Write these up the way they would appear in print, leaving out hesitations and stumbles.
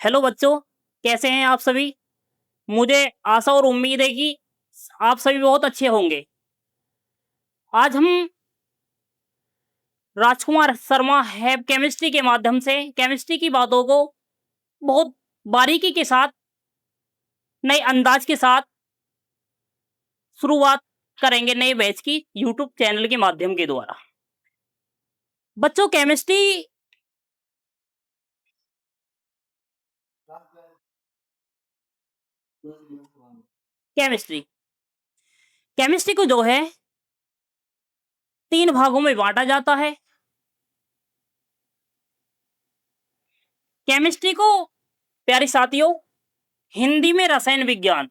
Hello बच्चों, कैसे हैं आप सभी। मुझे आशा और उम्मीद है कि आप सभी बहुत अच्छे होंगे। आज हम राजकुमार शर्मा हैव केमिस्ट्री के माध्यम से केमिस्ट्री की बातों को बहुत बारीकी के साथ, नए अंदाज के साथ शुरुआत करेंगे नए बैच की यूट्यूब चैनल के माध्यम के द्वारा। बच्चों, केमिस्ट्री केमिस्ट्री को जो है 3 भागों में बांटा जाता है। केमिस्ट्री को प्यारे साथियों हिंदी में रसायन विज्ञान,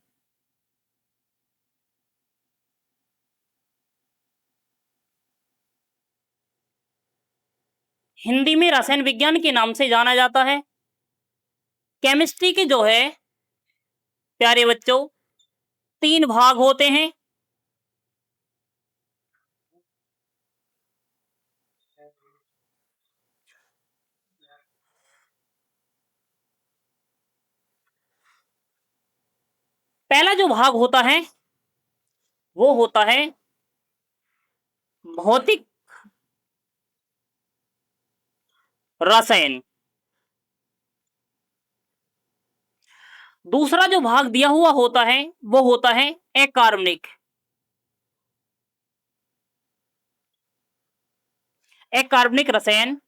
हिंदी में रसायन विज्ञान के नाम से जाना जाता है। केमिस्ट्री के जो है प्यारे बच्चों 3 भाग होते हैं। पहला जो भाग होता है वो होता है भौतिक रसायन। दूसरा जो भाग दिया हुआ होता है वो होता है अकार्बनिक अकार्बनिक रसायन।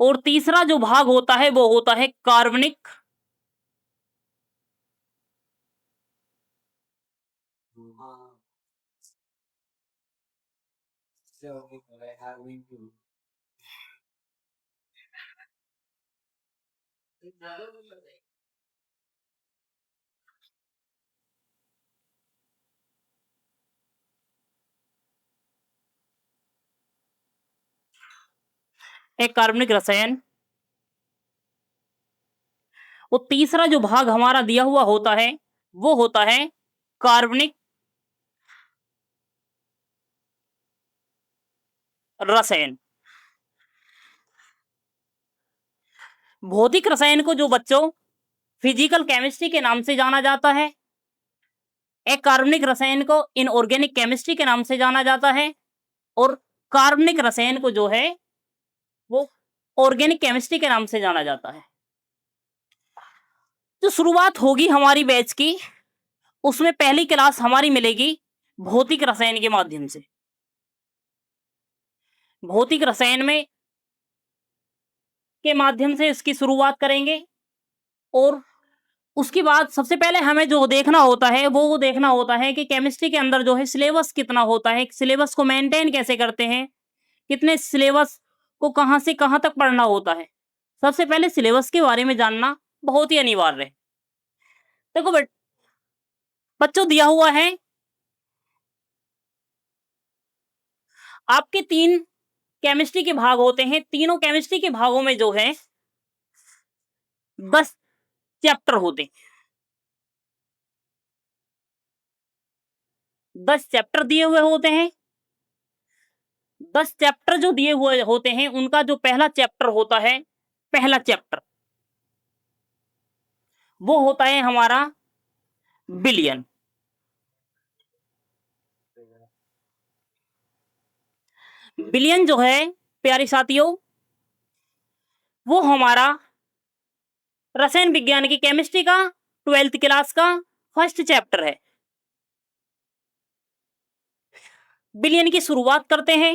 और तीसरा जो भाग होता है वो होता है कार्बनिक रसायन। और तीसरा जो भाग हमारा दिया हुआ होता है वो होता है कार्बनिक रसायन। भौतिक रसायन को जो बच्चों फिजिकल केमिस्ट्री के नाम से जाना जाता है। अकार्बनिक रसायन को इनऑर्गेनिक केमिस्ट्री के नाम से जाना जाता है। और कार्बनिक रसायन को जो है वो ऑर्गेनिक केमिस्ट्री के नाम से जाना जाता है। जो शुरुआत होगी हमारी बैच की उसमें पहली क्लास हमारी मिलेगी भौतिक रसायन के माध्यम से। भौतिक रसायन में के माध्यम से इसकी शुरुआत करेंगे। और उसके बाद सबसे पहले हमें जो देखना होता है वो देखना होता है कि केमिस्ट्री के अंदर जो है सिलेबस कितना होता है, सिलेबस को मेंटेन कैसे करते हैं, कितने सिलेबस को कहां से कहां तक पढ़ना होता है। सबसे पहले सिलेबस के बारे में जानना बहुत ही अनिवार्य है। देखो बच्चों, दिया हुआ है आपके 3 केमिस्ट्री के भाग होते हैं। तीनों केमिस्ट्री के भागों में जो है 10 चैप्टर होते हैं। 10 चैप्टर दिए हुए होते हैं। 10 चैप्टर जो दिए हुए होते हैं उनका जो पहला चैप्टर होता है, पहला चैप्टर वो होता है हमारा बिलियन। बिलियन जो है प्यारे साथियों वो हमारा रसायन विज्ञान की केमिस्ट्री का 12th क्लास का फर्स्ट चैप्टर है। बिलियन की शुरुआत करते हैं।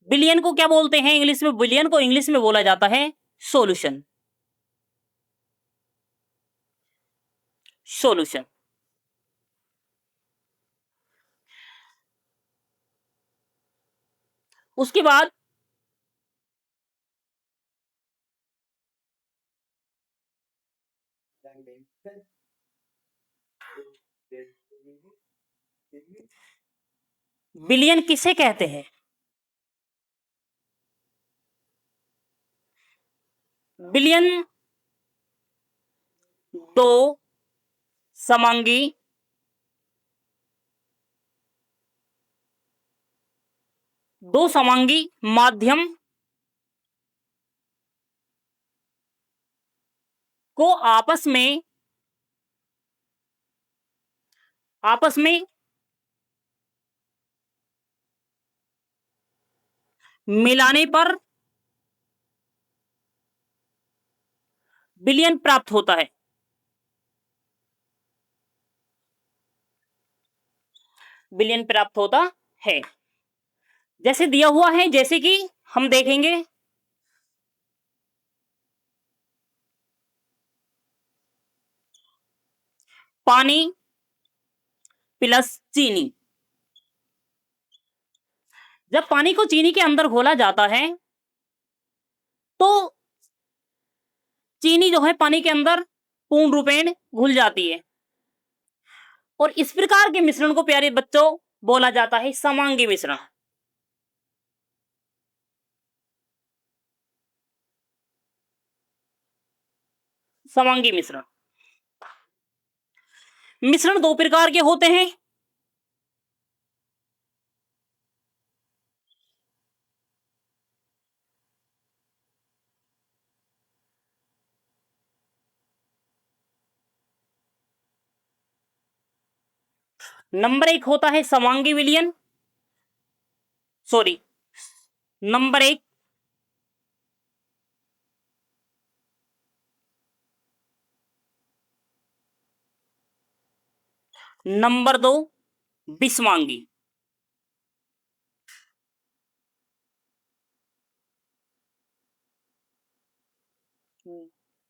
बिलियन को क्या बोलते हैं इंग्लिश में? बिलियन को इंग्लिश में बोला जाता है सॉल्यूशन। सॉल्यूशन। उसके बाद बिलियन किसे कहते हैं? बिलियन दो समांगी माध्यम को आपस में मिलाने पर विलयन प्राप्त होता है। विलयन प्राप्त होता है। जैसे दिया हुआ है, जैसे कि हम देखेंगे पानी प्लस चीनी। जब पानी को चीनी के अंदर घोला जाता है तो चीनी जो है पानी के अंदर पूर्ण रूपेण घुल जाती है, और इस प्रकार के मिश्रण को प्यारे बच्चों बोला जाता है समांगी मिश्रण। समांगी मिश्रण। मिश्रण दो प्रकार के होते हैं। नंबर एक होता है समांगी विलयन, सॉरी, नंबर एक नंबर दो विषमांगी।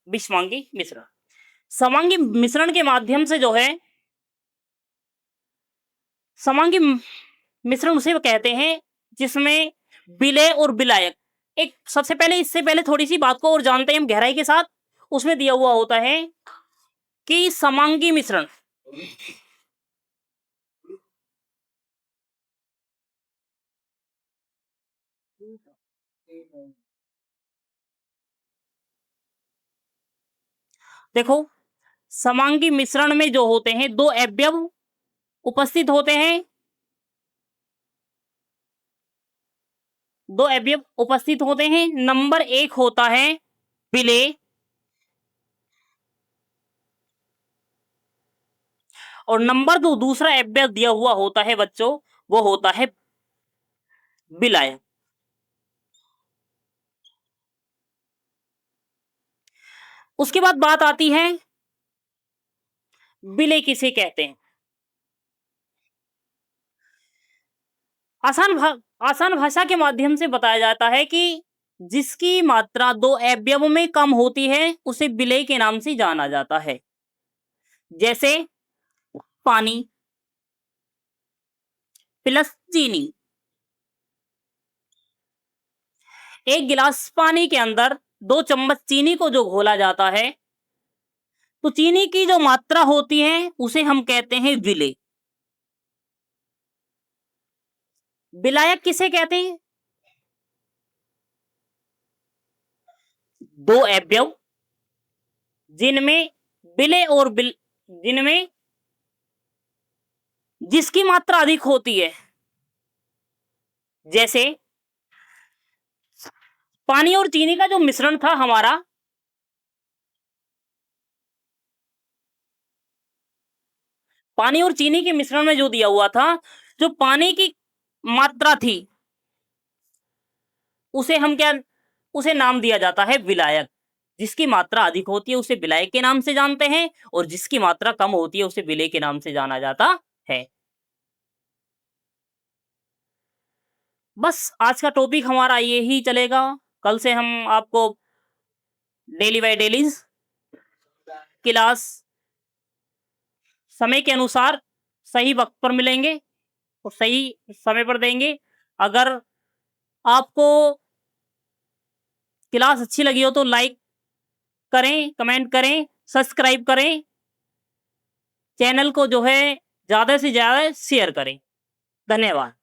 विषमांगी मिश्रण। समांगी मिश्रण के माध्यम से जो है, समांगी मिश्रण उसे कहते हैं जिसमें विलेय और विलायक, एक सबसे पहले इससे पहले थोड़ी सी बात को और जानते हैं हम गहराई के साथ। उसमें दिया हुआ होता है कि समांगी मिश्रण देखो, समांगी मिश्रण में जो होते हैं दो अवयव उपस्थित होते हैं, दो अवयव उपस्थित होते हैं। नंबर एक होता है विलेय और नंबर दो दूसरा अवयव दिया हुआ होता है बच्चों, वो होता है विलायक। उसके बाद बात आती है विलेय किसे कहते हैं। आसान भाषा के माध्यम से बताया जाता है कि जिसकी मात्रा दो अवयवों में कम होती है उसे विलेय के नाम से जाना जाता है। जैसे पानी प्लस चीनी। एक गिलास पानी के अंदर 2 चम्मच चीनी को जो घोला जाता है तो चीनी की जो मात्रा होती है उसे हम कहते हैं विलेय। विलायक किसे कहते हैं? दो अवयव जिनमें विलेय और जिनमें जिसकी मात्रा अधिक होती है। जैसे पानी और चीनी का जो मिश्रण था हमारा, पानी और चीनी के मिश्रण में जो दिया हुआ था, जो पानी की मात्रा थी उसे हम क्या, उसे नाम दिया जाता है विलायक। जिसकी मात्रा अधिक होती है उसे विलायक के नाम से जानते हैं और जिसकी मात्रा कम होती है उसे विलेय के नाम से जाना जाता है। बस आज का टॉपिक हमारा यही चलेगा। कल से हम आपको डेली बाय डेलीज क्लास समय के अनुसार सही वक्त पर मिलेंगे और सही समय पर देंगे। अगर आपको क्लास अच्छी लगी हो तो लाइक करें, कमेंट करें, सब्सक्राइब करें, चैनल को जो है ज़्यादा से ज़्यादा शेयर करें। धन्यवाद।